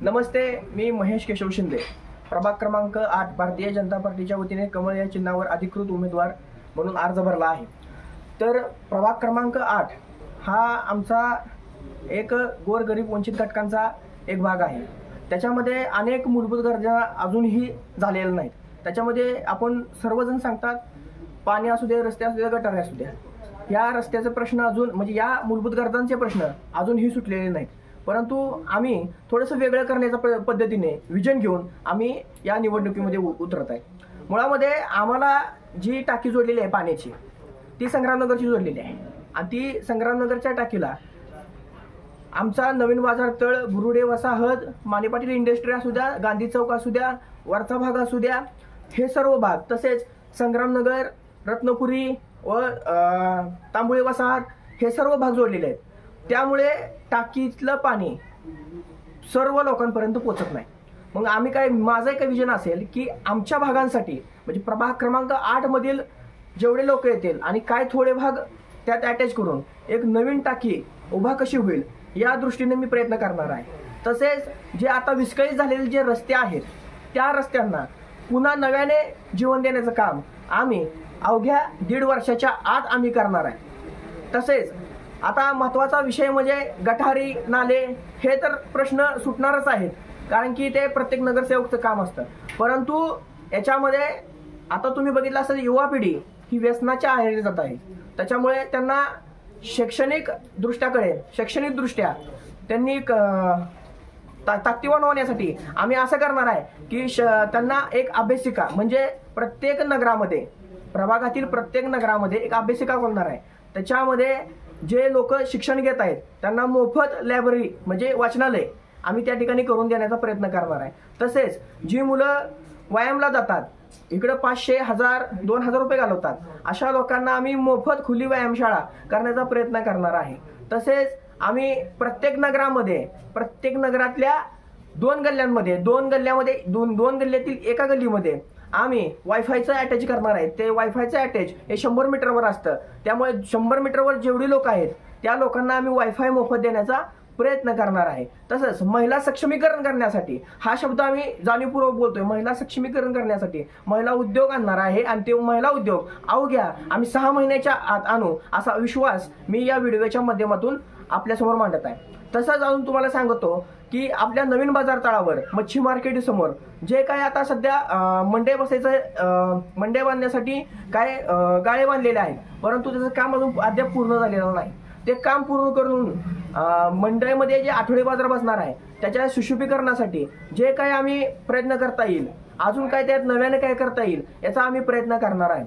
नमस्ते, मी महेश केशव शिंदे, प्रभाग क्रमांक 8 भारतीय जनता पार्टीच्या वतीने कमळ या चिन्हावर अधिकृत उमेदवार म्हणून अर्ज भरला आहे। तर प्रभाग क्रमांक 8 हा आमचा एक गोरगरीब वंचित घटकांचा एक भाग आहे। त्याच्यामध्ये अनेक मूलभूत गरजा अजूनही झालेल्या नाहीत। त्याच्यामध्ये आपण सर्वजण सांगतात पाणी असू दे, रस्ते असू दे, गटारे असू दे, या रस्त्याचे प्रश्न अजून म्हणजे या मूलभूत गरजांचे प्रश्न अजूनही सुटलेले नाहीत। परंतु आम्ही थोडंसं वेगळं करण्याच्या पद्धतीने विजन घेऊन आम्ही या निवडणुकीमध्ये उतरत आहे। मुळामध्ये आम्हाला जी टाकी जोडलेली आहे पाण्याची ती संग्रामनगरची जोडलेली आहे आणि ती संग्रामनगरच्या टाकीला आमचा नवीन बाजार तळ, बुरुडे वसाहत, माने पाटील इंडस्ट्री असू द्या, गांधी चौक असू द्या, वरचा भाग असू द्या, हे सर्व भाग तसेच संग्रामनगर, रत्नपुरी व तांबुळे वसाहत हे सर्व भाग जोडलेले आहेत। त्यामुळे टाकीतलं पाणी सर्व लोकांपर्यंत पोहोचत नाही। मग आम्ही माझं एक विजन असेल की आमच्या भागांसाठी म्हणजे प्रभाग क्रमांक 8 मधील जेवढे लोक येतील आणि काय थोडे भाग त्यात अटॅच करून एक नवीन टाकी उभा कशी होईल या दृष्टीने मी प्रयत्न करणार आहे। तसेच जे आता विस्कळीत झालेले जे रस्ते आहेत त्या रस्त्यांना पुन्हा नव्याने जीवन देण्याचं काम आम्ही अवघ्या 1.5 वर्षाच्या आत आम्ही करणार आहे। तसेच आता महत्त्वाचा विषय म्हणजे गटारी, नाले हे तर प्रश्न सुटणारच आहेत, कारण की ते प्रत्येक नगरसेवकचं काम असतं। परंतु याच्यामध्ये आता तुम्ही बघितलं असेल युवा पिढी ही व्यसनाच्या आहारी जात आहे। त्याच्यामुळे त्यांना शैक्षणिक दृष्ट्या त्यांनी ताकदीवान होण्यासाठी आम्ही असं करणार आहे की त्यांना एक अभ्यासिका म्हणजे प्रत्येक नगरामध्ये, प्रभागातील प्रत्येक नगरामध्ये एक अभ्यासिका खोलणार आहे। त्याच्यामध्ये जे लोक शिक्षण घेत आहेत त्यांना मोफत लायब्ररी म्हणजे वाचनालय आम्ही त्या ठिकाणी करून देण्याचा प्रयत्न करणार आहे। तसेच जी मुलं व्यायामला जातात, इकडे 500, 1000, 2000 रुपये घालवतात, अशा लोकांना आम्ही मोफत खुली व्यायामशाळा करण्याचा प्रयत्न करणार आहे। तसेच आम्ही प्रत्येक नगरामध्ये, प्रत्येक नगरातल्या 2 गल्ल्यातील एका गल्लीमध्ये आम्ही वायफायचं अटॅच करणार आहे। ते वायफायचं अटॅच हे 100 मीटरवर असतं, त्यामुळे 100 मीटरवर जेवढी लोक आहेत त्या लोकांना आम्ही वायफाय मोफत देण्याचा प्रयत्न करणार आहे। तसंच महिला सक्षमीकरण करण्यासाठी, हा शब्द आम्ही जाणीवपूर्वक बोलतोय, महिला सक्षमीकरण करण्यासाठी महिला उद्योग आणणार आहे आणि ते महिला उद्योग अवघ्या आम्ही 6 महिन्याच्या आत आणू असा विश्वास मी या व्हिडिओच्या माध्यमातून आपल्यासमोर मांडत आहे। तसंच अजून तुम्हाला सांगतो की आपल्या नवीन बाजार तळावर मच्छी मार्केट समोर जे काय आता सध्या मंडे बांधण्यासाठी काय गाळे बांधलेले आहेत, परंतु त्याचं काम अजून अद्याप पूर्ण झालेलं नाही। ते काम पूर्ण करून मंडईमध्ये जे आठवडे बाजार बसणार आहे त्याच्या सुशोभीकरणासाठी जे काय आम्ही प्रयत्न करता येईल, अजून काय त्यात नव्याने काय करता येईल याचा आम्ही प्रयत्न करणार आहे।